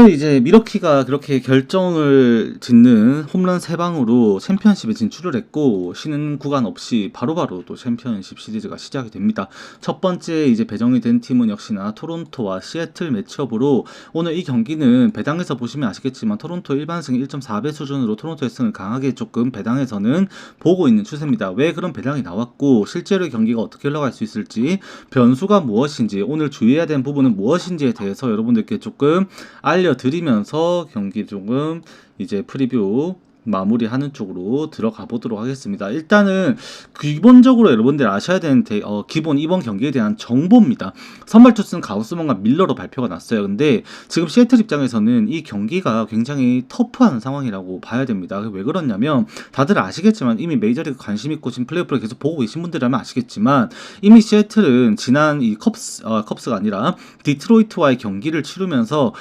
오늘 이제 미러키가 그렇게 결정을 짓는 홈런 3방으로 챔피언십에 진출을 했고 쉬는 구간 없이 바로바로 또 챔피언십 시리즈가 시작이 됩니다. 첫 번째 이제 배정이 된 팀은 역시나 토론토와 시애틀 매치업으로 오늘 이 경기는 배당에서 보시면 아시겠지만 토론토 일반승 1.4배 수준으로 토론토의 승을 강하게 조금 배당에서는 보고 있는 추세입니다. 왜 그런 배당이 나왔고 실제로 경기가 어떻게 흘러갈 수 있을지 변수가 무엇인지 오늘 주의해야 되는 부분은 무엇인지에 대해서 여러분들께 조금 알려드리면서 경기 조금 이제 프리뷰 마무리하는 쪽으로 들어가 보도록 하겠습니다. 일단은 기본적으로 여러분들 아셔야 되는 기본 이번 경기에 대한 정보입니다. 선발 투수는 가우스먼과 밀러로 발표가 났어요. 근데 지금 시애틀 입장에서는 이 경기가 굉장히 터프한 상황이라고 봐야 됩니다. 왜 그러냐면 다들 아시겠지만 이미 메이저리그 관심 있고 지금 플레이오프를 계속 보고 계신 분들이라면 아시겠지만 이미 시애틀은 지난 이 컵스가 아니라 디트로이트와의 경기를 치르면서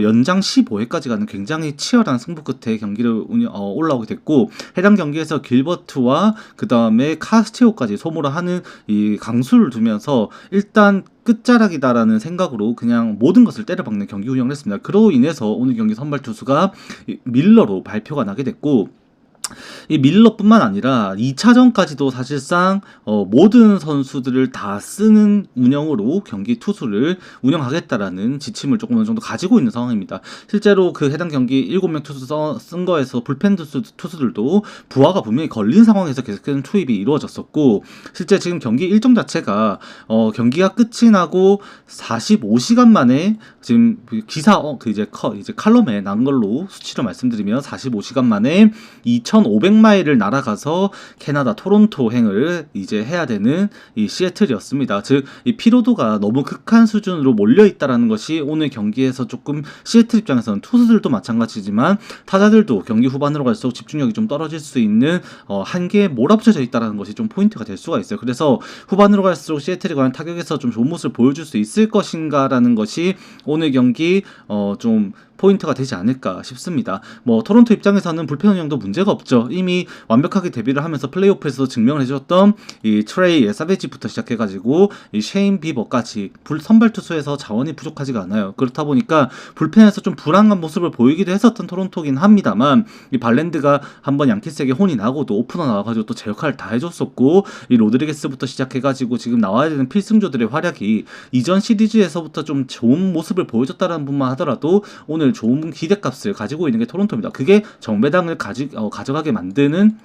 연장 15회까지 가는 굉장히 치열한 승부 끝에 경기를 올라오게 됐고 해당 경기에서 길버트와 그 다음에 카스티오까지 소모를 하는 이 강수를 두면서 일단 끝자락이다라는 생각으로 그냥 모든 것을 때려박는 경기 운영을 했습니다. 그로 인해서 오늘 경기 선발 투수가 밀러로 발표가 나게 됐고 이 밀러뿐만 아니라 2차전까지도 사실상 모든 선수들을 다 쓰는 운영으로 경기 투수를 운영하겠다라는 지침을 조금 어느 정도 가지고 있는 상황입니다. 실제로 그 해당 경기 7명 투수 쓴 거에서 불펜 투수들도 부하가 분명히 걸린 상황에서 계속해서 투입이 이루어졌었고 실제 지금 경기 일정 자체가 경기가 끝이 나고 45시간 만에 지금 기사 이제 칼럼에 난 걸로 수치로 말씀드리면 45시간 만에 2,500마일을 날아가서 캐나다 토론토행을 이제 해야 되는 이 시애틀이었습니다. 즉 이 피로도가 너무 극한 수준으로 몰려 있다라는 것이 오늘 경기에서 조금 시애틀 입장에서는 투수들도 마찬가지지만 타자들도 경기 후반으로 갈수록 집중력이 좀 떨어질 수 있는 한계에 몰아붙여져 있다라는 것이 좀 포인트가 될 수가 있어요. 그래서 후반으로 갈수록 시애틀이 과연 타격에서 좀 좋은 모습을 보여줄 수 있을 것인가라는 것이 오늘 경기 좀 포인트가 되지 않을까 싶습니다. 토론토 입장에서는 불펜 운영도 문제가 없죠. 이미 완벽하게 데뷔를 하면서 플레이오프에서 증명을 해줬던 이 트레이 사베지부터 시작해가지고 이 셰인 비버까지 선발 투수에서 자원이 부족하지가 않아요. 그렇다 보니까 불펜에서 좀 불안한 모습을 보이기도 했었던 토론토긴 합니다만 이 발랜드가 한번 양키스에게 혼이 나고도 오프너 나와가지고 또 제 역할을 다 해줬었고 이 로드리게스부터 시작해가지고 지금 나와야 되는 필승조들의 활약이 이전 시리즈에서부터 좀 좋은 모습을 보여줬다는 분만 하더라도 오늘 좋은 기대값을 가지고 있는 게 토론토입니다. 그게 정배당을 가져가게 만드는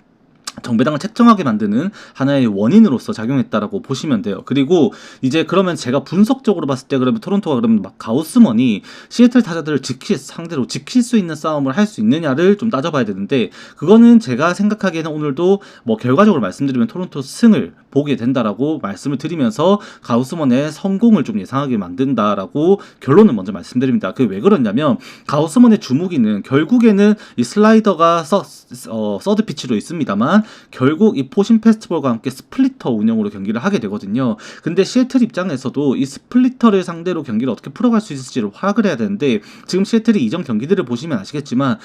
정배당을 책정하게 만드는 하나의 원인으로서 작용했다라고 보시면 돼요. 그리고 이제 그러면 제가 분석적으로 봤을 때 그러면 토론토가 그러면 가우스먼이 시애틀 타자들을 상대로 지킬 수 있는 싸움을 할 수 있느냐를 좀 따져봐야 되는데 그거는 제가 생각하기에는 오늘도 결과적으로 말씀드리면 토론토 승을 보게 된다라고 말씀을 드리면서 가우스먼의 성공을 좀 예상하게 만든다라고 결론을 먼저 말씀드립니다. 그게 왜 그러냐면 가우스먼의 주무기는 결국에는 이 슬라이더가 서드 피치로 있습니다만 결국 이 포신 페스티벌과 함께 스플리터 운영으로 경기를 하게 되거든요. 근데 시애틀 입장에서도 이 스플리터를 상대로 경기를 어떻게 풀어갈 수 있을지를 파악을 해야 되는데 지금 시애틀이 이전 경기들을 보시면 아시겠지만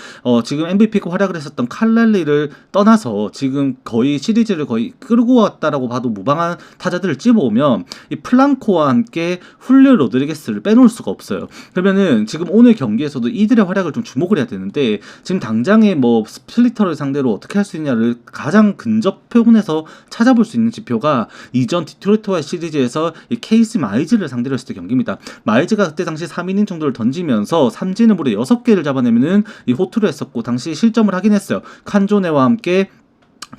지금 MVP급 활약을 했었던 칼날리를 떠나서 지금 거의 시리즈를 거의 끌고 왔다라고 봐도 무방한 타자들을 찝어오면 이 플랑코와 함께 훌리오 로드리게스를 빼놓을 수가 없어요. 그러면은 지금 오늘 경기에서도 이들의 활약을 좀 주목을 해야 되는데 지금 당장에 스플리터를 상대로 어떻게 할 수 있냐를 가장 근접 표본에서 찾아볼 수 있는 지표가 이전 디트로이트와의 시리즈에서 이 케이스 마이즈를 상대로 했을 때 경기입니다. 마이즈가 그때 당시 3이닝 정도를 던지면서 삼진을 무려 6개를 잡아내면은 이 호투를 했었고 당시 실점을 하긴 했어요. 칸조네와 함께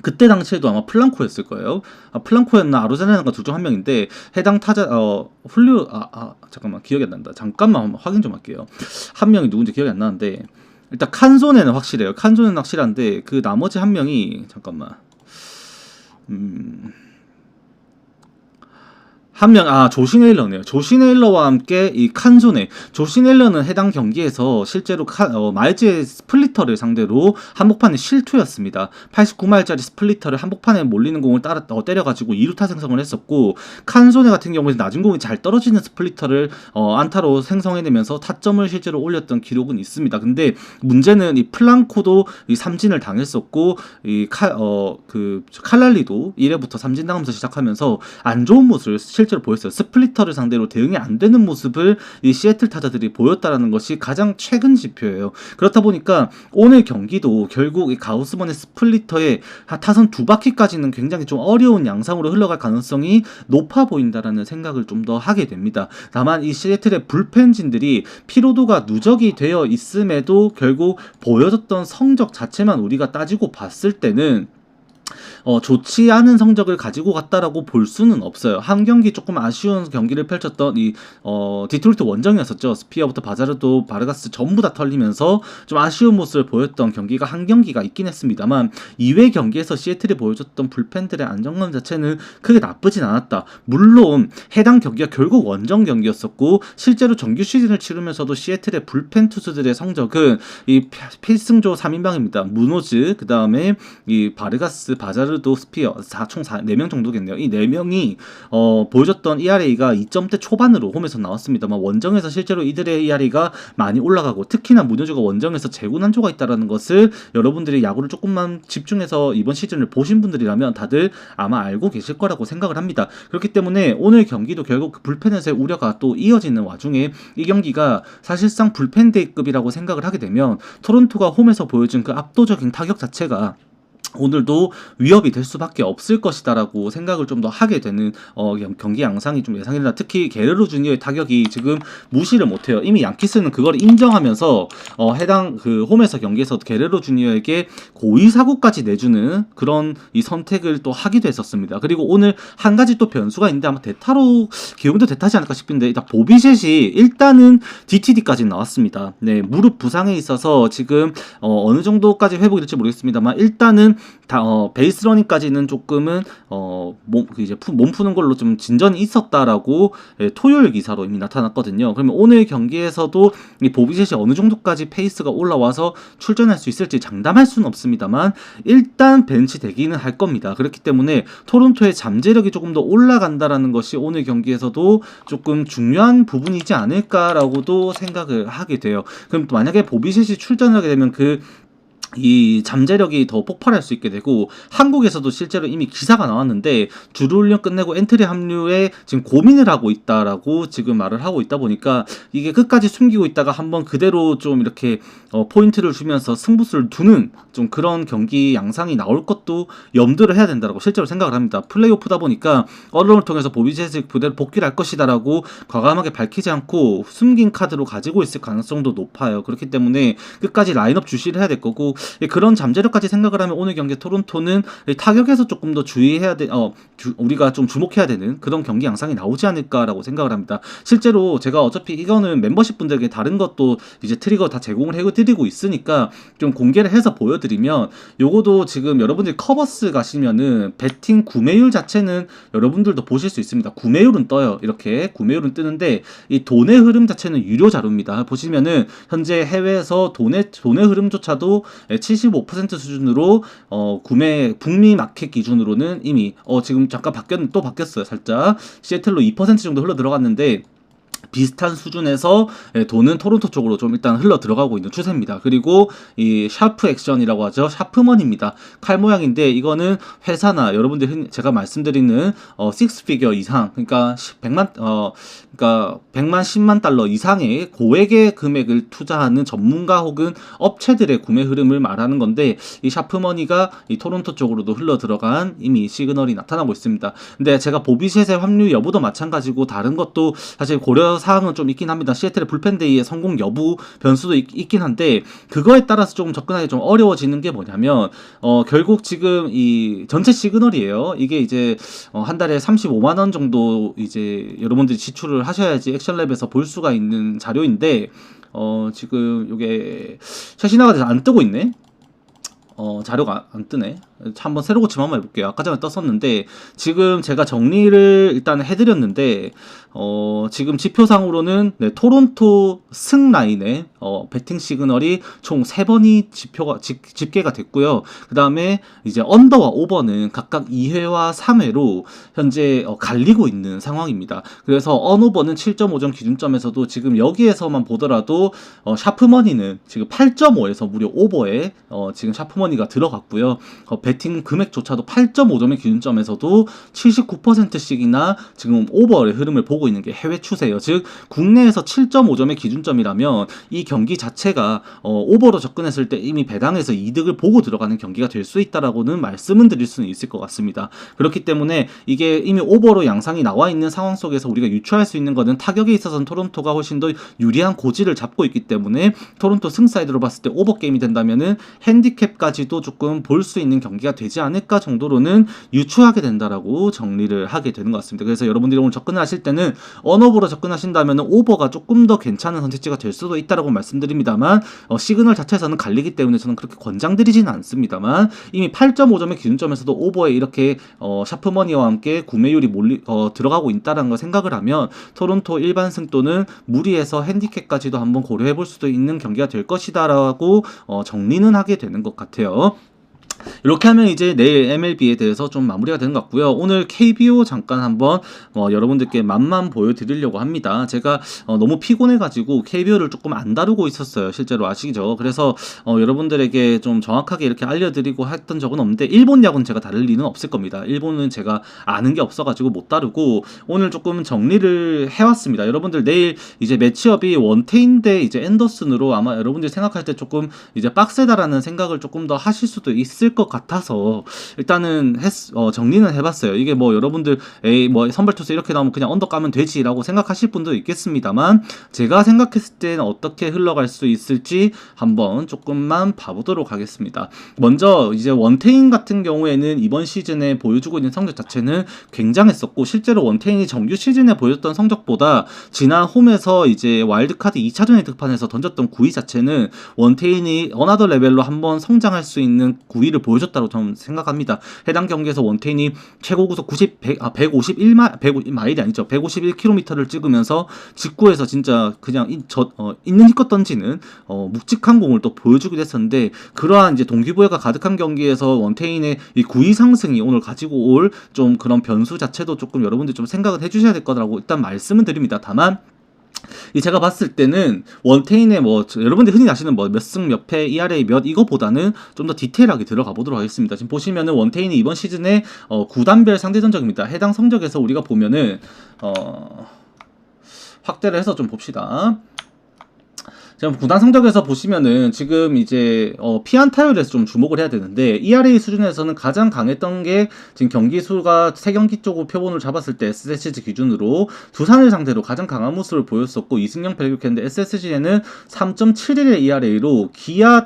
그때 당시에도 아마 플랑코였을 거예요. 플랑코였나 아로자네나가 둘 중 한 명인데 해당 타자 훌리오 잠깐만 기억이 안 난다. 잠깐만 확인 좀 할게요. 한 명이 누군지 기억이 안 나는데 일단 칸소네는 확실해요. 칸소네는 확실한데 그 나머지 한 명이 잠깐만 한 명, 조시 네일러네요. 조시 네일러와 함께 이 칸조네. 조시 네일러는 해당 경기에서 실제로 마이즈의 스플리터를 상대로 한복판에 실투였습니다. 89마일짜리 스플리터를 한복판에 몰리는 공을 때려가지고 2루타 생성을 했었고, 칸조네 같은 경우에는 낮은 공이 잘 떨어지는 스플리터를 안타로 생성해내면서 타점을 실제로 올렸던 기록은 있습니다. 근데 문제는 이 플랑코도 이 삼진을 당했었고, 칼랄리도 1회부터 삼진 당하면서 시작하면서 안 좋은 모습을 실제로 보였어요. 스플리터를 상대로 대응이 안 되는 모습을 이 시애틀 타자들이 보였다라는 것이 가장 최근 지표예요. 그렇다 보니까 오늘 경기도 결국 이 가우스먼의 스플리터에 타선 2바퀴까지는 굉장히 좀 어려운 양상으로 흘러갈 가능성이 높아 보인다라는 생각을 좀 더 하게 됩니다. 다만 이 시애틀의 불펜진들이 피로도가 누적이 되어 있음에도 결국 보여줬던 성적 자체만 우리가 따지고 봤을 때는 좋지 않은 성적을 가지고 갔다라고 볼 수는 없어요. 한 경기 조금 아쉬운 경기를 펼쳤던 이 디트로이트 원정이었었죠. 스피어부터 바자르도 바르가스 전부 다 털리면서 좀 아쉬운 모습을 보였던 경기가 한 경기가 있긴 했습니다만 이외 경기에서 시애틀이 보여줬던 불펜들의 안정감 자체는 크게 나쁘진 않았다. 물론 해당 경기가 결국 원정 경기였었고 실제로 정규 시즌을 치르면서도 시애틀의 불펜 투수들의 성적은 이 필승조 3인방입니다. 무노즈, 그 다음에 이 바르가스, 바자르도, 스피어 총 4명 정도겠네요. 이 4명이 보여줬던 ERA가 2점대 초반으로 홈에서 나왔습니다만 원정에서 실제로 이들의 ERA가 많이 올라가고 특히나 무노즈가 원정에서 재구난조가 있다는 것을 여러분들이 야구를 조금만 집중해서 이번 시즌을 보신 분들이라면 다들 아마 알고 계실 거라고 생각을 합니다. 그렇기 때문에 오늘 경기도 결국 불펜에서의 우려가 또 이어지는 와중에 이 경기가 사실상 불펜데이급이라고 생각을 하게 되면 토론토가 홈에서 보여준 그 압도적인 타격 자체가 오늘도 위협이 될 수밖에 없을 것이다라고 생각을 좀 더 하게 되는 경기 양상이 좀 예상이 된다. 특히 게레로 주니어의 타격이 지금 무시를 못해요. 이미 양키스는 그걸 인정하면서 해당 그 홈에서 경기에서 게레로 주니어에게 고의 사구까지 내주는 그런 이 선택을 또 하기도 했었습니다. 그리고 오늘 한 가지 또 변수가 있는데 아마 대타로 기용도 대타지 않을까 싶은데 일단 보비셋이 일단은 DTD까지 나왔습니다. 네, 무릎 부상에 있어서 지금 어느 정도까지 회복이 될지 모르겠습니다만 일단은 베이스러닝까지는 조금은 몸 푸는 걸로 좀 진전이 있었다라고 토요일 기사로 이미 나타났거든요. 그러면 오늘 경기에서도 이 보비셋이 어느 정도까지 페이스가 올라와서 출전할 수 있을지 장담할 수는 없습니다만 일단 벤치 대기는 할 겁니다. 그렇기 때문에 토론토의 잠재력이 조금 더 올라간다라는 것이 오늘 경기에서도 조금 중요한 부분이지 않을까라고도 생각을 하게 돼요. 그럼 또 만약에 보비셋이 출전하게 되면 이 잠재력이 더 폭발할 수 있게 되고 한국에서도 실제로 이미 기사가 나왔는데 주루훈련 끝내고 엔트리 합류에 지금 고민을 하고 있다라고 지금 말을 하고 있다 보니까 이게 끝까지 숨기고 있다가 한번 그대로 좀 이렇게 포인트를 주면서 승부수를 두는 좀 그런 경기 양상이 나올 것도 염두를 해야 된다고 실제로 생각을 합니다. 플레이오프다 보니까 언론을 통해서 보비셋이 그대로 복귀를 할 것이다라고 과감하게 밝히지 않고 숨긴 카드로 가지고 있을 가능성도 높아요. 그렇기 때문에 끝까지 라인업 주시를 해야 될 거고 그런 잠재력까지 생각을 하면 오늘 경기 토론토는 타격에서 조금 더 주의해야 우리가 좀 주목해야 되는 그런 경기 양상이 나오지 않을까라고 생각을 합니다. 실제로 제가 어차피 이거는 멤버십 분들에게 다른 것도 이제 트리거 다 제공을 해드리고 있으니까 좀 공개를 해서 보여드리면 요거도 지금 여러분들이 커버스 가시면은 배팅 구매율 자체는 여러분들도 보실 수 있습니다. 구매율은 떠요. 이렇게 구매율은 뜨는데 이 돈의 흐름 자체는 유료 자료입니다. 보시면은 현재 해외에서 돈의 흐름조차도 75% 수준으로 북미 마켓 기준으로는 이미 지금 잠깐 또 바뀌었어요. 살짝 시애틀로 2% 정도 흘러 들어갔는데 비슷한 수준에서 돈은 토론토 쪽으로 좀 일단 흘러 들어가고 있는 추세입니다. 그리고 이 샤프 액션이라고 하죠. 샤프머니입니다. 칼 모양인데 이거는 회사나 여러분들 제가 말씀드리는 6피겨 이상 그러니까 100만 10만 달러 이상의 고액의 금액을 투자하는 전문가 혹은 업체들의 구매 흐름을 말하는 건데 이 샤프머니가 이 토론토 쪽으로도 흘러 들어간 이미 시그널이 나타나고 있습니다. 근데 제가 보비셋의 합류 여부도 마찬가지고 다른 것도 사실 고려 사항은 좀 있긴 합니다. 시애틀의 불펜데이의 성공 여부 변수도 있긴 한데 그거에 따라서 조금 접근하기 좀 어려워지는 게 뭐냐면 결국 지금 이 전체 시그널이에요. 이게 이제 한 달에 35만 원 정도 이제 여러분들이 지출을 하셔야지 액션랩에서 볼 수가 있는 자료인데 지금 이게 쇄신화가 돼서 안 뜨고 있네. 자료가 안 뜨네. 한번 새로 고침 한번 해볼게요. 아까 전에 떴었는데 지금 제가 정리를 일단 해드렸는데 지금 지표상으로는 토론토 승 라인에 배팅 시그널이 총 3번이 집계가 됐고요. 그 다음에 이제 언더와 오버는 각각 2회와 3회로 현재 갈리고 있는 상황입니다. 그래서 언오버는 7.5점 기준점에서도 지금 여기에서만 보더라도 샤프머니는 지금 8.5에서 무려 오버에 지금 샤프머니 샤프머니가 들어갔고요. 배팅 금액조차도 8.5점의 기준점에서도 79%씩이나 지금 오버의 흐름을 보고 있는 게 해외 추세예요. 즉 국내에서 7.5점의 기준점이라면 이 경기 자체가 오버로 접근했을 때 이미 배당에서 이득을 보고 들어가는 경기가 될 수 있다라고는 말씀은 드릴 수는 있을 것 같습니다. 그렇기 때문에 이게 이미 오버로 양상이 나와 있는 상황 속에서 우리가 유추할 수 있는 것은 타격에 있어서는 토론토가 훨씬 더 유리한 고지를 잡고 있기 때문에 토론토 승사이드로 봤을 때 오버 게임이 된다면은 핸디캡까지도 조금 볼 수 있는 경기가 되지 않을까 정도로는 유추하게 된다라고 정리를 하게 되는 것 같습니다. 그래서 여러분들이 오늘 접근을 하실 때는 언오버로 접근하신다면 오버가 조금 더 괜찮은 선택지가 될 수도 있다라고 말씀드립니다만 시그널 자체에서는 갈리기 때문에 저는 그렇게 권장드리지는 않습니다만 이미 8.5점의 기준점에서도 오버에 이렇게 샤프머니와 함께 구매율이 들어가고 있다는 걸 생각을 하면 토론토 일반 승도는 무리해서 핸디캡까지도 한번 고려해 볼 수도 있는 경기가 될 것이다라고 정리는 하게 되는 것 같아요. 이렇게 하면 이제 내일 MLB에 대해서 좀 마무리가 되는 것 같고요. 오늘 KBO 잠깐 한번 여러분들께 맛만 보여드리려고 합니다. 제가 너무 피곤해가지고 KBO를 조금 안 다루고 있었어요. 실제로 아시죠? 그래서 여러분들에게 좀 정확하게 이렇게 알려드리고 했던 적은 없는데 일본 야구는 제가 다룰 리는 없을 겁니다. 일본은 제가 아는 게 없어가지고 못 다루고 오늘 조금 정리를 해왔습니다. 여러분들 내일 이제 매치업이 원태인 대 이제 앤더슨으로 아마 여러분들이 생각할 때 조금 이제 빡세다라는 생각을 조금 더 하실 수도 있을 것 같아서 일단은 정리는 해봤어요. 이게 뭐 여러분들 뭐 선발 투수 이렇게 나오면 그냥 언더 까면 되지라고 생각하실 분도 있겠습니다만 제가 생각했을 때는 어떻게 흘러갈 수 있을지 한번 조금만 봐보도록 하겠습니다. 먼저 이제 원태인 같은 경우에는 이번 시즌에 보여주고 있는 성적 자체는 굉장했었고 실제로 원태인이 정규 시즌에 보여줬던 성적보다 지난 홈에서 이제 와일드카드 2차전의 득판에서 던졌던 구위 자체는 원태인이 어나더 레벨로 한번 성장할 수 있는 구위를 보여줬다고 저는 생각합니다. 해당 경기에서 원태인이 최고 구속 151마일이 아니죠. 151km를 찍으면서 직구에서 진짜 그냥 있는 힘껏 던지는 묵직한 공을 또 보여주기도 했었는데 그러한 이제 동기부여가 가득한 경기에서 원태인의 이 구위 상승이 오늘 가지고 올 좀 그런 변수 자체도 조금 여러분들 좀 생각을 해주셔야 될 거라고 일단 말씀은 드립니다. 다만 제가 봤을 때는 원태인의 뭐 여러분들이 흔히 아시는 뭐 몇 승 몇 패 ERA 몇 이거보다는 좀 더 디테일하게 들어가 보도록 하겠습니다. 지금 보시면은 원태인이 이번 시즌에 구단별 상대 전적입니다. 해당 성적에서 우리가 보면은 확대를 해서 좀 봅시다. 지금 구단 성적에서 보시면은 지금 이제 피안타율에서 좀 주목을 해야 되는데 ERA 수준에서는 가장 강했던 게 지금 경기 수가 3경기 쪽으로 표본을 잡았을 때 SSG 기준으로 두산을 상대로 가장 강한 모습을 보였었고 2승 0패를 기록했는데 SSG에는 3.71의 ERA로 기아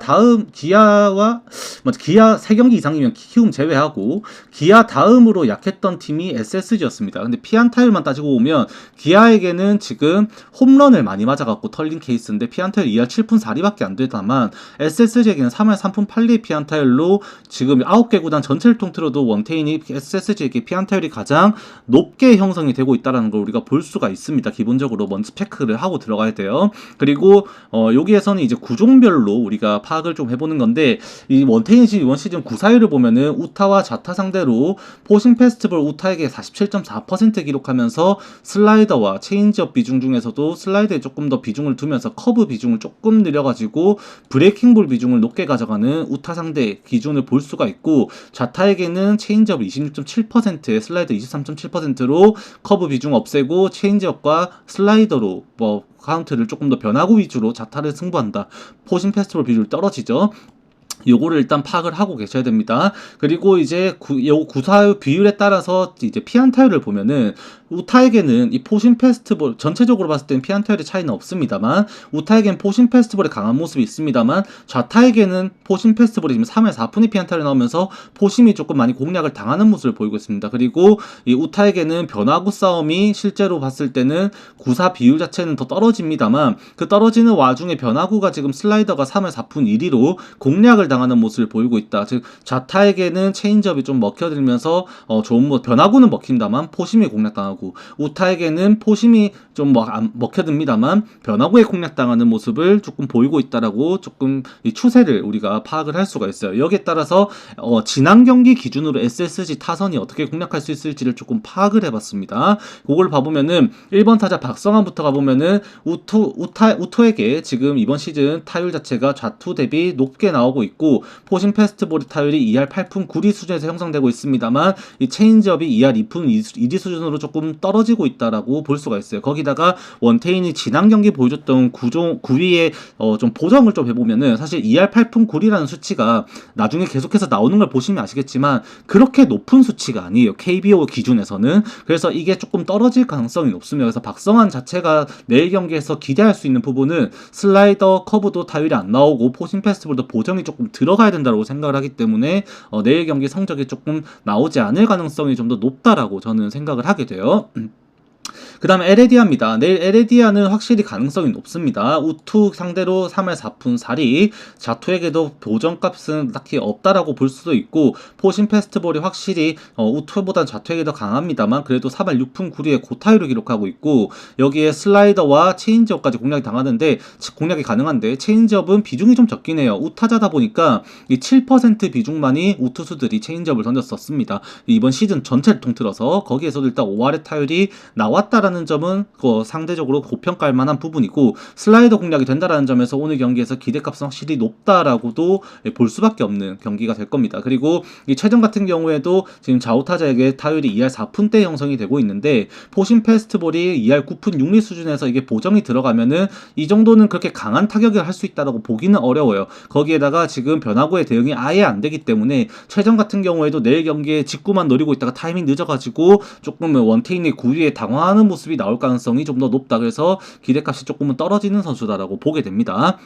3경기 이상이면 키움 제외하고 기아 다음으로 약했던 팀이 SSG였습니다. 근데 피안타율만 따지고 보면 기아에게는 지금 홈런을 많이 맞아갖고 털린 케이스인데 피안타율 2할 7푼 4리밖에 안 되다만 SSG에게는 3할 3푼 8리의 피안타율로 지금 9개 구단 전체를 통틀어도 원태인이 SSG에게 피안타율이 가장 높게 형성이 되고 있다는 걸 우리가 볼 수가 있습니다. 기본적으로 먼저 체크를 하고 들어가야 돼요. 그리고 여기에서는 이제 구종별로 우리가 파악을 좀 해보는 건데 이 원태인이 이번 시즌 구사율을 보면은 우타와 좌타 상대로 포싱 페스티벌 우타에게 47.4% 기록하면서 슬라이더와 체인지업 비중 중에서도 슬라이더에 조금 더 비중을 두면서 커브 비중을 조금 늘려가지고 브레이킹볼 비중을 높게 가져가는 우타 상대 기준을 볼 수가 있고 좌타에게는 체인지업 26.7%에 슬라이더 23.7%로 커브 비중 없애고 체인지업과 슬라이더로 카운트를 조금 더 변화구 위주로 좌타를 승부한다. 포싱 페스티벌 비율이 떨어지죠. 요거를 일단 파악을 하고 계셔야 됩니다. 그리고 이제 구사율 비율에 따라서 이제 피안타율을 보면은 우타에게는 이 포신 페스티벌 전체적으로 봤을 때는 피안타율의 차이는 없습니다만 우타에게는 포신 페스티벌의 강한 모습이 있습니다만 좌타에게는 포신 페스티벌이 지금 3할 4푼의 피안타율이 나오면서 포심이 조금 많이 공략을 당하는 모습을 보이고 있습니다. 그리고 이 우타에게는 변화구 싸움이 실제로 봤을 때는 구사 비율 자체는 더 떨어집니다만 그 떨어지는 와중에 변화구가 지금 슬라이더가 3할 4푼 1리로 공략을 당하는 모습을 보이고 있다. 즉 좌타에게는 체인지업이 좀 먹혀들면서 좋은 변화구는 먹힌다만 포심이 공략당하고 우타에게는 포심이 좀 먹혀듭니다만 변화구에 공략당하는 모습을 조금 보이고 있다라고 조금 이 추세를 우리가 파악을 할 수가 있어요. 여기에 따라서 지난 경기 기준으로 SSG 타선이 어떻게 공략할 수 있을지를 조금 파악을 해봤습니다. 그걸 봐보면은 1번 타자 박성환부터 가보면은 우토에게 지금 이번 시즌 타율 자체가 좌투 대비 높게 나오고 있고 있고 포신 페스티벌의 타율이 2할 8푼 9리 수준에서 형성되고 있습니다만 이 체인지업이 2할 2푼 2리 수준으로 조금 떨어지고 있다라고 볼 수가 있어요. 거기다가 원태인이 지난 경기 보여줬던 구위의 좀 보정을 좀 해보면은 사실 2할 8푼 9리라는 수치가 나중에 계속해서 나오는 걸 보시면 아시겠지만 그렇게 높은 수치가 아니에요. KBO 기준에서는. 그래서 이게 조금 떨어질 가능성이 높습니다. 그래서 박성환 자체가 내일 경기에서 기대할 수 있는 부분은 슬라이더 커브도 타율이 안 나오고 포신 페스티벌도 보정이 조금 들어가야 된다고 생각을 하기 때문에 내일 경기 성적이 조금 나오지 않을 가능성이 좀 더 높다라고 저는 생각을 하게 돼요. 그 다음에 에레디아입니다. 내일 에레디아는 확실히 가능성이 높습니다. 우투 상대로 3할 4푼 4리, 자투에게도 보정값은 딱히 없다라고 볼 수도 있고 포신 페스티벌이 확실히 우투보다 자투에게 더 강합니다만 그래도 3할 6푼 9리의 고타율을 기록하고 있고 여기에 슬라이더와 체인지업까지 공략이 가능한데 체인지업은 비중이 좀 적긴 해요. 우타자다 보니까 이 7% 비중만이 우투수들이 체인지업을 던졌었습니다. 이번 시즌 전체를 통틀어서 거기에서도 일단 5할의 타율이 나왔다라는 점은 상대적으로 고평가할 만한 부분이고 슬라이더 공략이 된다라는 점에서 오늘 경기에서 기대값은 확실히 높다라고도 볼 수밖에 없는 경기가 될 겁니다. 그리고 이 최정 같은 경우에도 지금 좌우타자에게 타율이 2할 4푼대 형성이 되고 있는데 포신 페스티벌이 2할 9푼 6리 수준에서 이게 보정이 들어가면은 이 정도는 그렇게 강한 타격을 할 수 있다라고 보기는 어려워요. 거기에다가 지금 변화구의 대응이 아예 안 되기 때문에 최정 같은 경우에도 내일 경기에 직구만 노리고 있다가 타이밍 늦어가지고 조금 원태인의 구위에 당황하는 모습이 나올 가능성이 좀 더 높다. 그래서 기대값이 조금은 떨어지는 선수다라고 보게 됩니다.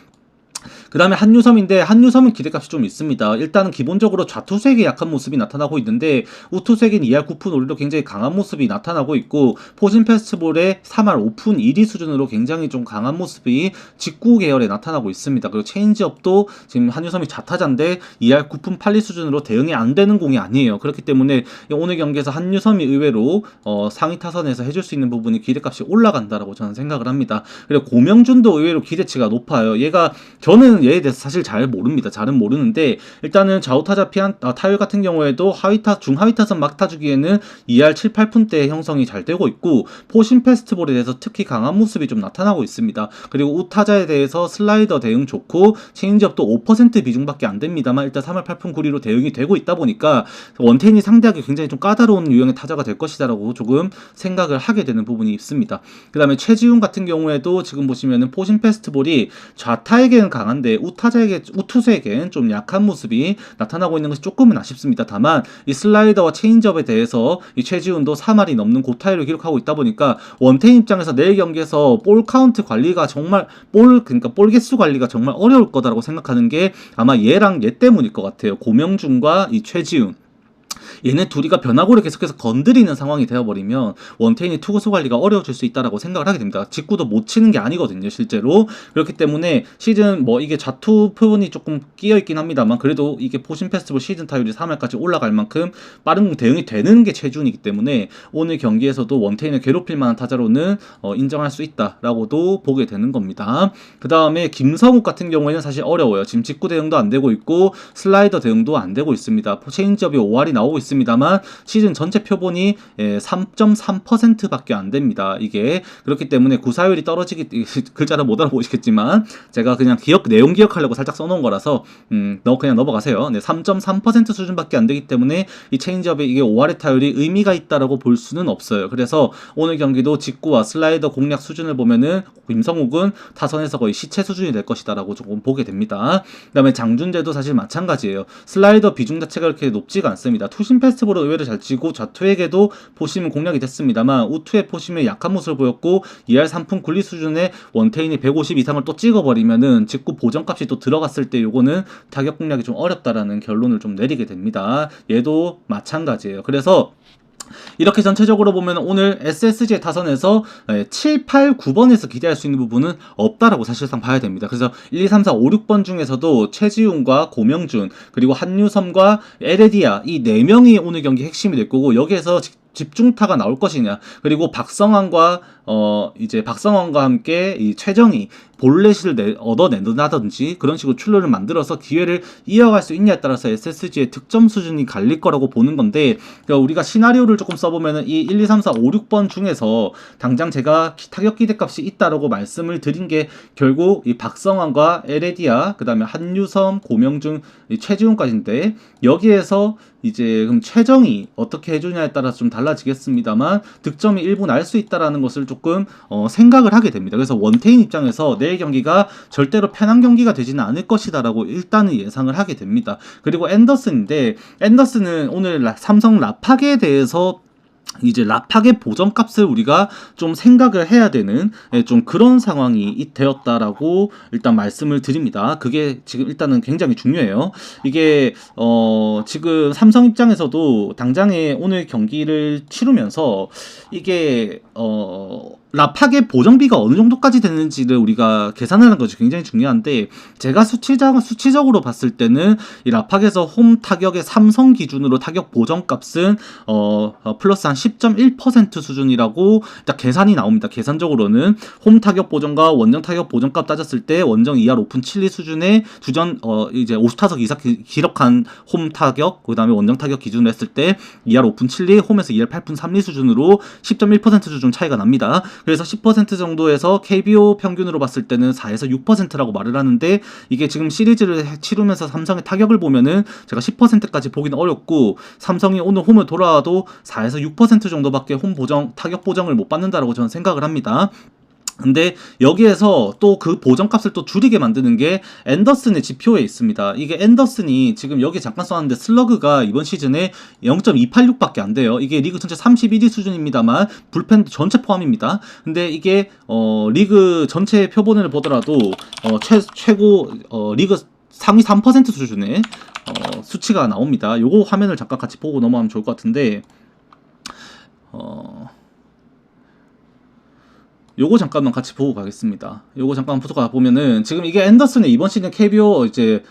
그 다음에 한유섬인데 한유섬은 기대값이 좀 있습니다. 일단은 기본적으로 좌투수에게 약한 모습이 나타나고 있는데 우투수에게는 2할 9푼 5리로 굉장히 강한 모습이 나타나고 있고 포신 페스티벌의 3할 5푼 1리 수준으로 굉장히 좀 강한 모습이 직구 계열에 나타나고 있습니다. 그리고 체인지업도 지금 한유섬이 좌타자인데 2할 9푼 8리 수준으로 대응이 안 되는 공이 아니에요. 그렇기 때문에 오늘 경기에서 한유섬이 의외로 상위 타선에서 해줄 수 있는 부분이 기대값이 올라간다라고 저는 생각을 합니다. 그리고 고명준도 의외로 기대치가 높아요. 저는 얘에 대해서 사실 잘 모릅니다. 잘은 모르는데 일단은 좌우타자 타율 같은 경우에도 중하위 타선 막타 주기에는 2할 7, 8푼대 형성이 잘 되고 있고 포신 페스티벌에 대해서 특히 강한 모습이 좀 나타나고 있습니다. 그리고 우타자에 대해서 슬라이더 대응 좋고 체인지업도 5% 비중밖에 안 됩니다만 일단 3할 8푼 9리로 대응이 되고 있다 보니까 원태인이 상대하기 굉장히 좀 까다로운 유형의 타자가 될 것이다라고 조금 생각을 하게 되는 부분이 있습니다. 그 다음에 최지훈 같은 경우에도 지금 보시면은 포신 페스티벌이 좌타에게는 강한데 우투수에게는 좀 약한 모습이 나타나고 있는 것이 조금은 아쉽습니다. 다만 이 슬라이더와 체인지업에 대해서 이 최지훈도 3할이 넘는 고타율을 기록하고 있다 보니까 원태인 입장에서 내일 경기에서 볼 카운트 관리가 정말 그러니까 볼 개수 관리가 정말 어려울 거다라고 생각하는 게 아마 얘 때문일 것 같아요. 고명준과 이 최지훈. 얘네 둘이가 변화구를 계속해서 건드리는 상황이 되어버리면 원태인이 투구수 관리가 어려워질 수 있다라고 생각을 하게 됩니다. 직구도 못 치는 게 아니거든요, 실제로. 그렇기 때문에 시즌 이게 좌투 표본이 조금 끼어있긴 합니다만 그래도 이게 포신 페스티벌 시즌 타율이 3할까지 올라갈 만큼 빠른 공 대응이 되는 게 최준이기 때문에 오늘 경기에서도 원태인을 괴롭힐 만한 타자로는 인정할 수 있다라고도 보게 되는 겁니다. 그 다음에 김성욱 같은 경우에는 사실 어려워요. 지금 직구 대응도 안 되고 있고 슬라이더 대응도 안 되고 있습니다. 체인지업이 5할이 나오고 있습니다만 시즌 전체 표본이 3.3%밖에 안 됩니다. 이게 그렇기 때문에 구사율이 떨어지기 글자를 못 알아보시겠지만 제가 그냥 내용 기억하려고 살짝 써놓은 거라서 그냥 넘어가세요. 3.3% 수준밖에 안 되기 때문에 이 체인지업의 이게 5할의 타율이 의미가 있다라고 볼 수는 없어요. 그래서 오늘 경기도 직구와 슬라이더 공략 수준을 보면은 김성욱은 타선에서 거의 시체 수준이 될 것이다라고 조금 보게 됩니다. 그다음에 장준재도 사실 마찬가지예요. 슬라이더 비중 자체가 그렇게 높지가 않습니다. 투심 페스티벌은 의외로 잘 치고 좌투에게도 포심은 공략이 됐습니다만 우투의 포심에 약한 모습을 보였고 2할 3푼 9리 수준의 원태인이 150 이상을 또 찍어버리면은 직구 보정값이 또 들어갔을 때 요거는 타격 공략이 좀 어렵다라는 결론을 좀 내리게 됩니다. 얘도 마찬가지예요. 그래서 이렇게 전체적으로 보면 오늘 SSG의 타선에서 7, 8, 9번에서 기대할 수 있는 부분은 없다라고 사실상 봐야 됩니다. 그래서 1, 2, 3, 4, 5, 6번 중에서도 최지훈과 고명준 그리고 한유섬과 에레디아 이 4명이 오늘 경기 핵심이 될 거고 여기에서 집중타가 나올 것이냐 그리고 박성환과 이제 박성원과 함께 이 최정이 볼넷을 얻어낸다든지 그런 식으로 출루를 만들어서 기회를 이어갈 수 있냐에 따라서 SSG의 득점 수준이 갈릴 거라고 보는 건데, 그러니까 우리가 시나리오를 조금 써보면은 이 1, 2, 3, 4, 5, 6번 중에서 당장 제가 타격 기대값이 있다라고 말씀을 드린 게 결국 이 박성환과 에레디아, 그 다음에 한유섬, 고명중, 최지훈까지인데, 여기에서 이제 그럼 최정이 어떻게 해주냐에 따라서 좀 달라지겠습니다만 득점이 일부 날 수 있다라는 것을 조금 생각을 하게 됩니다. 그래서 원태인 입장에서 내일 경기가 절대로 편한 경기가 되지는 않을 것이다라고 일단은 예상을 하게 됩니다. 그리고 앤더슨인데, 앤더슨은 오늘 삼성 라팍에 대해서 이제 라팍의 보정값을 우리가 좀 생각을 해야 되는 좀 그런 상황이 되었다라고 일단 말씀을 드립니다. 그게 지금 일단은 굉장히 중요해요. 이게 지금 삼성 입장에서도 당장에 오늘 경기를 치르면서 이게 라팍의 보정비가 어느 정도까지 되는지를 우리가 계산하는 것이 굉장히 중요한데, 제가 수치적으로 봤을 때는 이 라팍에서 홈 타격의 삼성 기준으로 타격 보정값은 플러스 한 10.1% 수준이라고 딱 계산이 나옵니다. 계산적으로는 홈 타격 보정과 원정 타격 보정값 따졌을 때 원정 2할 오픈 7리 수준의 주전 이제 50타석 이상 기록한 홈 타격, 그 다음에 원정 타격 기준으로 했을 때 2할 오픈 7리, 홈에서 2할 8푼 3리 수준으로 10.1% 수준 차이가 납니다. 그래서 10% 정도에서 KBO 평균으로 봤을 때는 4에서 6%라고 말을 하는데, 이게 지금 시리즈를 치르면서 삼성의 타격을 보면은 제가 10%까지 보기는 어렵고, 삼성이 오늘 홈을 돌아와도 4에서 6% 정도밖에 홈 보정, 타격 보정을 못 받는다라고 저는 생각을 합니다. 근데 여기에서 또 그 보정값을 또 줄이게 만드는 게 앤더슨의 지표에 있습니다. 이게 앤더슨이 지금 여기 잠깐 써놨는데 슬러그가 이번 시즌에 0.286밖에 안 돼요. 이게 리그 전체 31위 수준입니다만 불펜 전체 포함입니다. 근데 이게 리그 전체 표본을 보더라도 최고 리그 상위 3% 수준의 수치가 나옵니다. 요거 화면을 잠깐 같이 보고 넘어가면 좋을 것 같은데, 요거 잠깐만 같이 보고 가겠습니다. 요거 잠깐 보고 가보면은 지금 이게 앤더슨의 이번 시즌 KBO 이제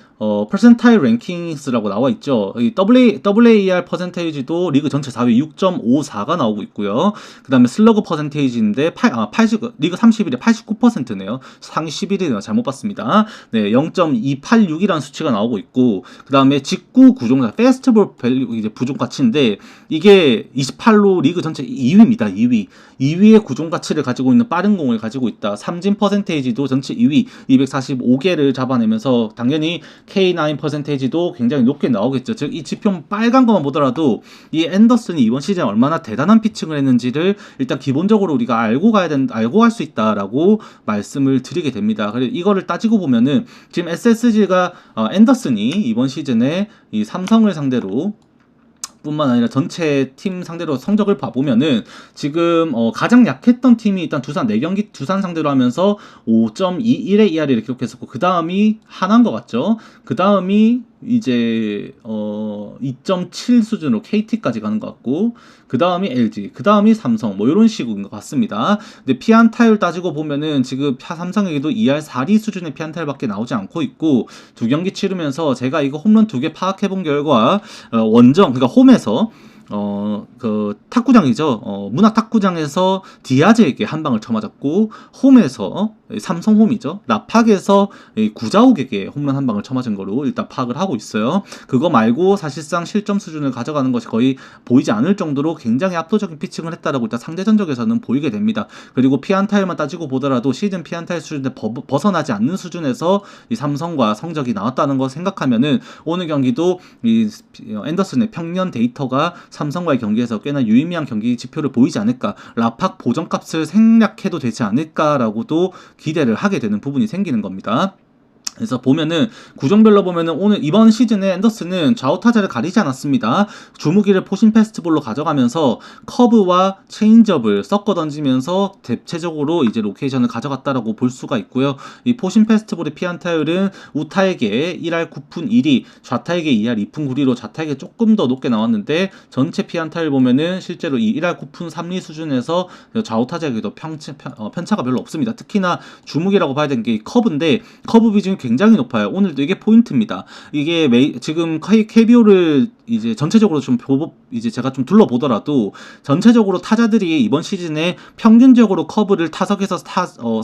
퍼센타일 랭킹스라고 나와 있죠. 이 WAR 퍼센테이지도 리그 전체 4위 6.54가 나오고 있고요. 그 다음에 슬러그 퍼센테이지인데 80, 리그 30일에 89%네요. 상위 11위네요. 잘못 봤습니다. 네, 0.286이라는 수치가 나오고 있고, 그 다음에 직구 구종자 페스티벌 밸류 이제 부종 가치인데 이게 28로 리그 전체 2위입니다. 2위의 구종 가치를 가지고 있는 빠른 공을 가지고 있다. 삼진 퍼센테이지도 전체 2위 245개를 잡아내면서 당연히 K9 퍼센테이지도 굉장히 높게 나오겠죠. 즉 이 지표 빨간 것만 보더라도 이 앤더슨이 이번 시즌 얼마나 대단한 피칭을 했는지를 일단 기본적으로 우리가 알고 갈 수 있다라고 말씀을 드리게 됩니다. 그리고 이거를 따지고 보면은 지금 SSG가 앤더슨이 이번 시즌에 이 삼성을 상대로 뿐만 아니라 전체 팀 상대로 성적을 봐보면은 지금 가장 약했던 팀이 일단 두산 4경기 두산 상대로 하면서 5.21의 ERA를 기록했었고, 그 다음이 하나인 것 같죠. 그 다음이 이제 2.7 수준으로 KT까지 가는 것 같고, 그 다음이 LG, 그 다음이 삼성, 뭐 이런 식인 것 같습니다. 근데 피안타율 따지고 보면은 지금 삼성에게도 2할 4리 수준의 피안타율밖에 나오지 않고 있고, 2경기 치르면서 제가 이거 홈런 2개 파악해본 결과 원정, 그러니까 홈에서 그 탁구장이죠. 문학 탁구장에서 디아즈에게 한 방을 쳐맞았고, 홈에서 삼성 홈이죠. 라팍에서 구자욱에게 홈런 한 방을 쳐맞은 거로 일단 파악을 하고 있어요. 그거 말고 사실상 실점 수준을 가져가는 것이 거의 보이지 않을 정도로 굉장히 압도적인 피칭을 했다라고 일단 상대 전적에서는 보이게 됩니다. 그리고 피안타율만 따지고 보더라도 시즌 피안타율 수준에 벗어나지 않는 수준에서 이 삼성과 성적이 나왔다는 거 생각하면은 오늘 경기도 이 앤더슨의 평년 데이터가 삼성과의 경기에서 꽤나 유의미한 경기 지표를 보이지 않을까, 라팍 보정값을 생략해도 되지 않을까라고도 기대를 하게 되는 부분이 생기는 겁니다. 그래서 보면은 구종별로 보면은 오늘 이번 시즌에 앤더슨은 좌우 타자를 가리지 않았습니다. 주무기를 포심 페스티벌로 가져가면서 커브와 체인지업을 섞어 던지면서 대체적으로 이제 로케이션을 가져갔다라고 볼 수가 있고요. 이 포심 페스티벌의 피안타율은 우타에게 1할 9푼 1리, 좌타에게 2할 2푼 9리로 좌타에게 조금 더 높게 나왔는데, 전체 피안타율 보면은 실제로 이 1할 9푼 3리 수준에서 좌우 타자에게도 편차가 별로 없습니다. 특히나 주무기라고 봐야 되는 게 커브인데, 커브 비중이 지금 굉장히 높아요. 오늘도 이게 포인트입니다. 이게 지금 KBO를 이제 전체적으로 좀 이제 제가 좀 둘러보더라도 전체적으로 타자들이 이번 시즌에 평균적으로 커브를 타석에서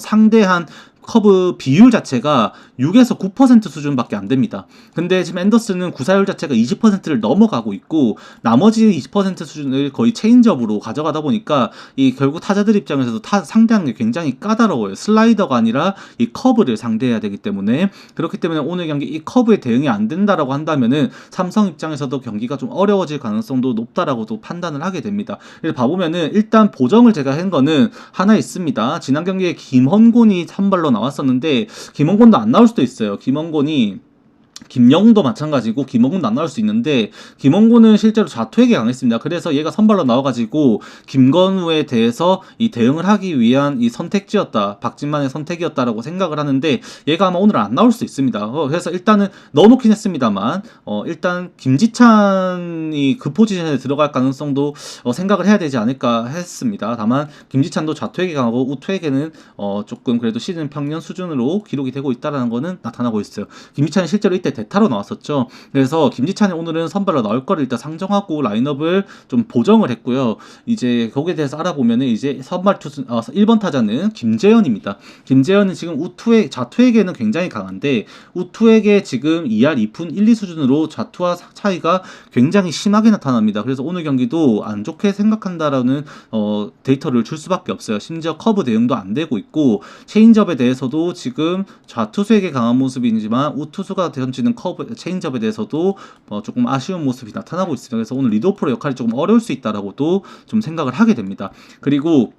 상대한 커브 비율 자체가 6에서 9% 수준밖에 안 됩니다. 근데 지금 앤더슨은 구사율 자체가 20%를 넘어가고 있고 나머지 20% 수준을 거의 체인지업으로 가져가다 보니까 이 결국 타자들 입장에서도 상대하는 게 굉장히 까다로워요. 슬라이더가 아니라 이 커브를 상대해야 되기 때문에 그렇기 때문에 오늘 경기 이 커브에 대응이 안 된다라고 한다면은 삼성 입장에서도 경기가 좀 어려워질 가능성도 높다라고도 판단을 하게 됩니다. 그래서 봐보면은 일단 보정을 제가 한 거는 하나 있습니다. 지난 경기에 김헌곤이 선발로 나왔었는데 김헌곤도 안 나올 수도 있어요. 김영훈도 마찬가지고 김헌곤도 안 나올 수 있는데 김헌곤은 실제로 좌투에게 강했습니다. 그래서 얘가 선발로 나와가지고 김건우에 대해서 이 대응을 하기 위한 이 선택지였다. 박진만의 선택이었다라고 생각을 하는데 얘가 아마 오늘 안 나올 수 있습니다. 그래서 일단은 넣어놓긴 했습니다만 일단 김지찬이 그 포지션에 들어갈 가능성도 생각을 해야 되지 않을까 했습니다. 다만 김지찬도 좌투에게 강하고 우투에게는 조금 그래도 시즌 평년 수준으로 기록이 되고 있다는 거는 나타나고 있어요. 김지찬이 실제로 이때 대타로 나왔었죠. 그래서 김지찬이 오늘은 선발로 나올 거를 일단 상정하고 라인업을 좀 보정을 했고요. 이제 거기에 대해서 알아보면은 이제 선발 투수 1번 타자는 김재현입니다. 김재현은 지금 좌투에게는 굉장히 강한데 우투에게 지금 2할 2푼 1, 2 수준으로 좌투와 차이가 굉장히 심하게 나타납니다. 그래서 오늘 경기도 안 좋게 생각한다라는 데이터를 줄 수밖에 없어요. 심지어 커브 대응도 안 되고 있고 체인지업에 대해서도 지금 좌투수에게 강한 모습이지만 우투수가 던지는 커브 체인지업에 대해서도 조금 아쉬운 모습이 나타나고 있습니다. 그래서 오늘 리드오프의 역할이 조금 어려울 수 있다라고도 좀 생각을 하게 됩니다. 그리고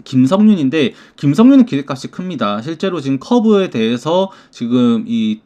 김성윤인데 김성윤은 기대값이 큽니다. 실제로 지금 커브에 대해서 지금 이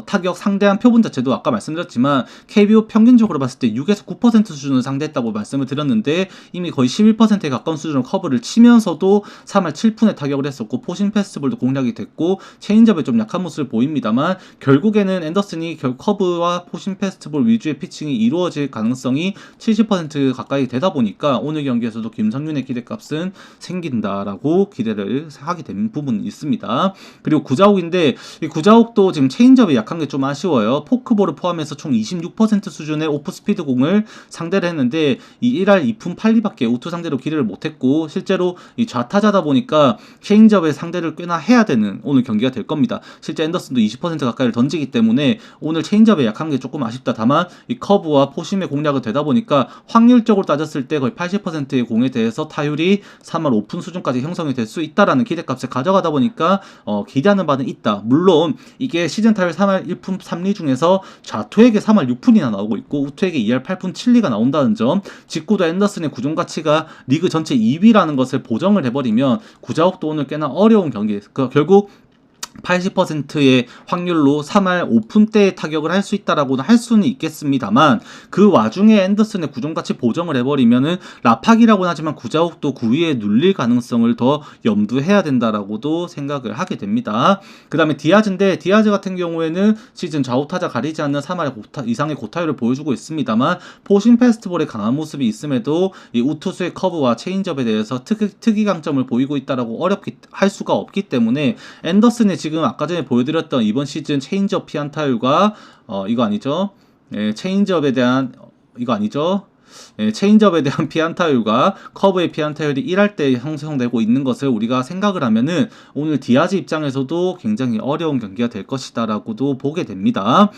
타격 상대한 표본 자체도 아까 말씀드렸지만 KBO 평균적으로 봤을 때 6에서 9% 수준을 상대했다고 말씀을 드렸는데 이미 거의 11%에 가까운 수준으로 커브를 치면서도 3할 7푼의 타격을 했었고 포심 패스트볼도 공략이 됐고 체인지업에 좀 약한 모습을 보입니다만 결국에는 앤더슨이 커브와 포심 패스트볼 위주의 피칭이 이루어질 가능성이 70% 가까이 되다 보니까 오늘 경기에서도 김성윤의 기대값은 생긴다라고 기대를 하게 된 부분이 있습니다. 그리고 구자욱인데 이 구자욱도 지금 체인지업이 약한 게 좀 아쉬워요. 포크볼을 포함해서 총 26% 수준의 오프스피드 공을 상대를 했는데 이 1할 2푼 8리밖에 우투 상대로 기대를 못했고 실제로 이 좌타자다 보니까 체인지업의 상대를 꽤나 해야 되는 오늘 경기가 될 겁니다. 실제 앤더슨도 20% 가까이를 던지기 때문에 오늘 체인지업에 약한 게 조금 아쉽다. 다만 이 커브와 포심의 공략을 되다 보니까 확률적으로 따졌을 때 거의 80%의 공에 대해서 타율이 3할 5푼 수준까지 형성이 될 수 있다라는 기대값을 가져가다 보니까 기대하는 바는 있다. 물론 이게 시즌 타율 3할 1푼 3리 중에서 좌투에게 3할 6푼이나 나오고 있고 우투에게 2할 8푼 7리가 나온다는 점, 직구도 앤더슨의 구종 가치가 리그 전체 2위라는 것을 보정을 해버리면 구자욱도 오늘 꽤나 어려운 경기, 결국 80%의 확률로 3할 5푼대의 타격을 할 수 있다라고는 할 수는 있겠습니다만 그 와중에 앤더슨의 구종가치 보정을 해버리면은 라팍이라고는 하지만 구자욱도 9위에 눌릴 가능성을 더 염두해야 된다라고도 생각을 하게 됩니다. 그 다음에 디아즈인데 디아즈 같은 경우에는 시즌 좌우타자 가리지 않는 3할 이상의 고타율을 보여주고 있습니다만 포심 패스트볼에 강한 모습이 있음에도 이 우투수의 커브와 체인지업에 대해서 특이 강점을 보이고 있다라고 어렵게 할 수가 없기 때문에 앤더슨의 지금 아까 전에 보여드렸던 이번 시즌 체인지업 피안타율과 이거 아니죠? 체인지업에 대한 이거 아니죠? 체인지업에 대한 피안타율과 커브의 피안타율이 1할 때 형성되고 있는 것을 우리가 생각을 하면은 오늘 디아즈 입장에서도 굉장히 어려운 경기가 될 것이다라고도 보게 됩니다.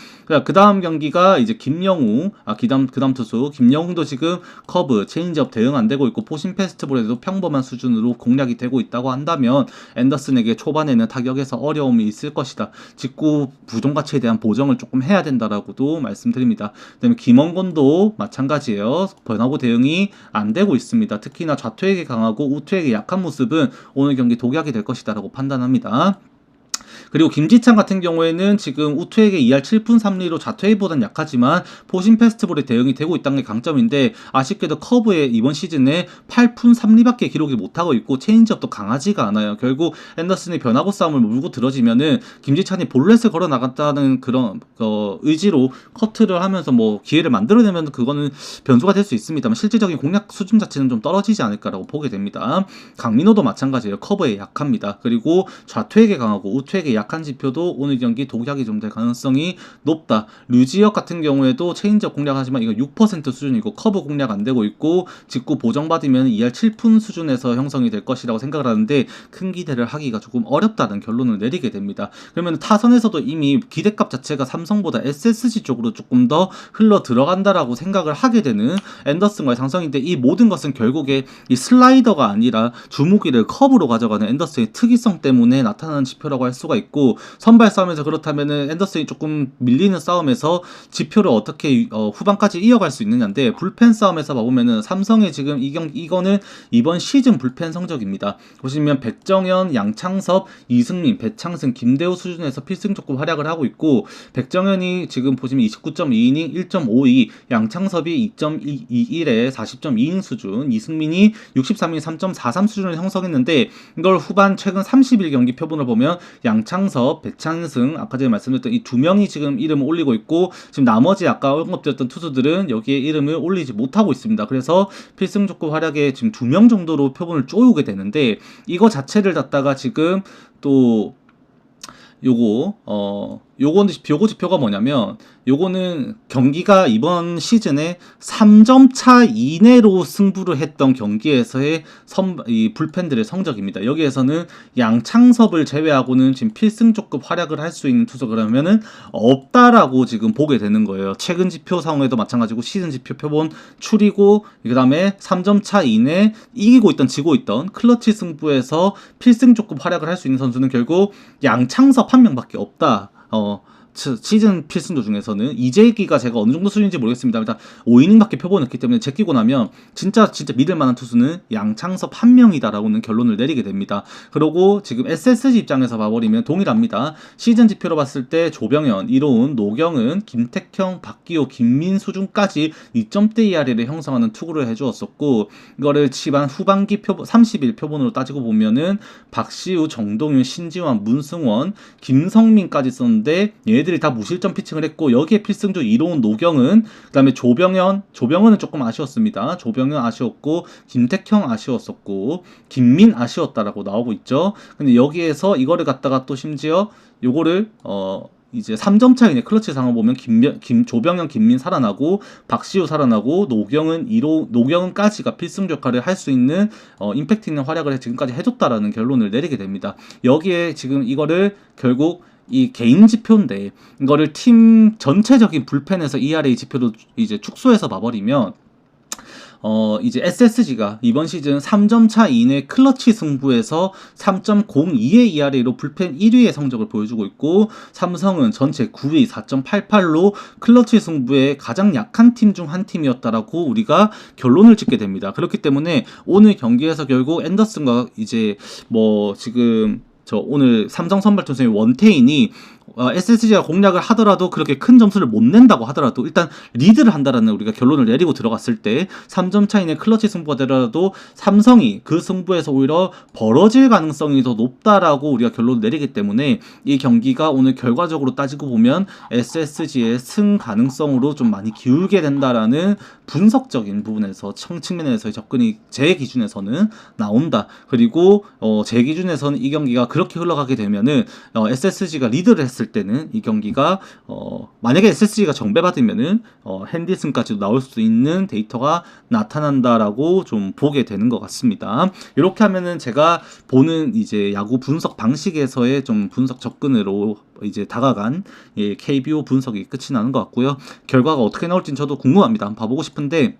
그 다음 경기가 이제 김영웅, 그 다음 투수 김영웅도 지금 커브, 체인지업 대응 안 되고 있고 포심 패스트볼에도 평범한 수준으로 공략이 되고 있다고 한다면 앤더슨에게 초반에는 타격에서 어려움이 있을 것이다. 직구 부종 가치에 대한 보정을 조금 해야 된다라고도 말씀드립니다. 그다음에 김헌곤도 마찬가지예요. 변화구 대응이 안 되고 있습니다. 특히나 좌투에게 강하고 우투에게 약한 모습은 오늘 경기 독약이 될 것이다라고 판단합니다. 그리고 김지찬 같은 경우에는 지금 우투에게 2할 7푼 3리로 좌투에게보다는 약하지만 포심 패스트볼에 대응이 되고 있다는 게 강점인데 아쉽게도 커브에 이번 시즌에 8푼 3리밖에 기록이 못하고 있고 체인지업도 강하지가 않아요. 결국 앤더슨이 변화구 싸움을 물고 들어지면은 김지찬이 볼넷을 걸어 나갔다는 그런 의지로 커트를 하면서 뭐 기회를 만들어내면 그거는 변수가 될 수 있습니다만 실질적인 공략 수준 자체는 좀 떨어지지 않을까라고 보게 됩니다. 강민호도 마찬가지예요. 커브에 약합니다. 그리고 좌투에게 강하고 우투에게 약한 지표도 오늘 경기 독약이 좀 될 가능성이 높다. 류지혁 같은 경우에도 체인지업 공략하지만 이거 6% 수준이고 커브 공략 안 되고 있고 직구 보정받으면 2할 7푼 수준에서 형성이 될 것이라고 생각을 하는데 큰 기대를 하기가 조금 어렵다는 결론을 내리게 됩니다. 그러면 타선에서도 이미 기대값 자체가 삼성보다 SSG 쪽으로 조금 더 흘러 들어간다라고 생각을 하게 되는 앤더슨과의 상성인데 이 모든 것은 결국에 이 슬라이더가 아니라 주무기를 커브로 가져가는 앤더슨의 특이성 때문에 나타나는 지표라고 할 수가 있고 선발 싸움에서 그렇다면은 앤더슨이 조금 밀리는 싸움에서 지표를 어떻게 후반까지 이어갈 수 있느냐인데 불펜 싸움에서 봐보면은 삼성의 지금 이거는 이번 시즌 불펜 성적입니다. 보시면 백정현, 양창섭, 이승민, 배창승, 김대호 수준에서 필승 조금 활약을 하고 있고 백정현이 지금 보시면 29.2이닝 1.52, 양창섭이 2.21에 40.2이닝 수준, 이승민이 63이닝 3.43 수준을 형성했는데 이걸 후반 최근 30일 경기 표본을 보면 양창섭, 배창승 아까 전에 말씀드렸던 이 두 명이 지금 이름을 올리고 있고 지금 나머지 아까 언급드렸던 투수들은 여기에 이름을 올리지 못하고 있습니다. 그래서 필승 조건 활약에 지금 2명 정도로 표본을 쪼우게 되는데 이거 자체를 갖다가 지금 또 요거 지표가 뭐냐면 요거는 경기가 이번 시즌에 3점 차 이내로 승부를 했던 경기에서의 이 불펜들의 성적입니다. 여기에서는 양창섭을 제외하고는 지금 필승조급 활약을 할 수 있는 투수 그러면은 없다라고 지금 보게 되는 거예요. 최근 지표 상황에도 마찬가지고 시즌 지표 표본 추리고 그 다음에 3점 차 이내 이기고 있던 지고 있던 클러치 승부에서 필승조급 활약을 할 수 있는 선수는 결국 양창섭 한 명밖에 없다. 시즌 필승조 중에서는 이재기가 제가 어느 정도 수준인지 모르겠습니다. 일단 5이닝밖에 표본했기 때문에 제끼고 나면 진짜 믿을 만한 투수는 양창섭 한 명이다라고는 결론을 내리게 됩니다. 그리고 지금 SSG 입장에서 봐버리면 동일합니다. 시즌 지표로 봤을 때 조병현, 이로운, 노경은, 김택형, 박기호, 김민 수준까지 2점대 이하를 형성하는 투구를 해주었었고 이거를 치반 후반기 30일 표본으로 따지고 보면은 박시우, 정동윤, 신지환, 문승원, 김성민까지 썼는데 얘들이 다 무실점 피칭을 했고 여기에 필승조 이로운, 노경은 그 다음에 조병현은 조금 아쉬웠습니다. 조병현 아쉬웠고 김택형 아쉬웠었고 김민 아쉬웠다라고 나오고 있죠. 근데 여기에서 이거를 갖다가 또 심지어 요거를 이제 3점 차이네. 클러치 상황 보면 조병현, 김민 살아나고 박시우 살아나고 노경은까지가 필승 역할을 할 수 있는 임팩트 있는 활약을 지금까지 해줬다라는 결론을 내리게 됩니다. 여기에 지금 이거를 결국 이 개인 지표인데 이거를 팀 전체적인 불펜에서 ERA 지표도 이제 축소해서 봐버리면 이제 SSG가 이번 시즌 3점 차 이내 클러치 승부에서 3.02의 ERA로 불펜 1위의 성적을 보여주고 있고 삼성은 전체 9위 4.88로 클러치 승부에 가장 약한 팀 중 한 팀이었다라고 우리가 결론을 짓게 됩니다. 그렇기 때문에 오늘 경기에서 결국 앤더슨과 이제 지금 오늘 삼성 선발 투수의 원태인이 SSG가 공략을 하더라도 그렇게 큰 점수를 못 낸다고 하더라도 일단 리드를 한다라는 우리가 결론을 내리고 들어갔을 때 3점 차이의 클러치 승부가 되더라도 삼성이 그 승부에서 오히려 벌어질 가능성이 더 높다라고 우리가 결론을 내리기 때문에 이 경기가 오늘 결과적으로 따지고 보면 SSG의 승 가능성으로 좀 많이 기울게 된다라는 분석적인 부분에서 측면에서의 접근이 제 기준에서는 나온다. 그리고 제 기준에서는 이 경기가 그렇게 흘러가게 되면은 SSG가 리드를 했을 때는 이 경기가 만약에 SSG가 정배받으면은 핸디슨까지도 나올 수 있는 데이터가 나타난다라고 좀 보게 되는 것 같습니다. 이렇게 하면은 제가 보는 이제 야구 분석 방식에서의 좀 분석 접근으로 이제 다가간 KBO 분석이 끝이 나는 것 같고요. 결과가 어떻게 나올지는 저도 궁금합니다. 한번 봐보고 싶은데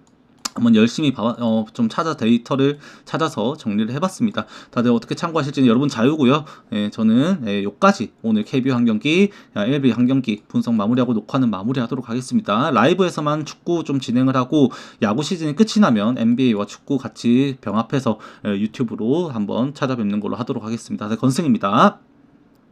한번 열심히 좀 데이터를 찾아서 정리를 해봤습니다. 다들 어떻게 참고하실지는 여러분 자유고요. 저는 요까지 오늘 KBO 한 경기, LB 한 경기 분석 마무리하고 녹화는 마무리하도록 하겠습니다. 라이브에서만 축구 좀 진행을 하고 야구 시즌이 끝이 나면 NBA와 축구 같이 병합해서 유튜브로 한번 찾아뵙는 걸로 하도록 하겠습니다. 건승입니다.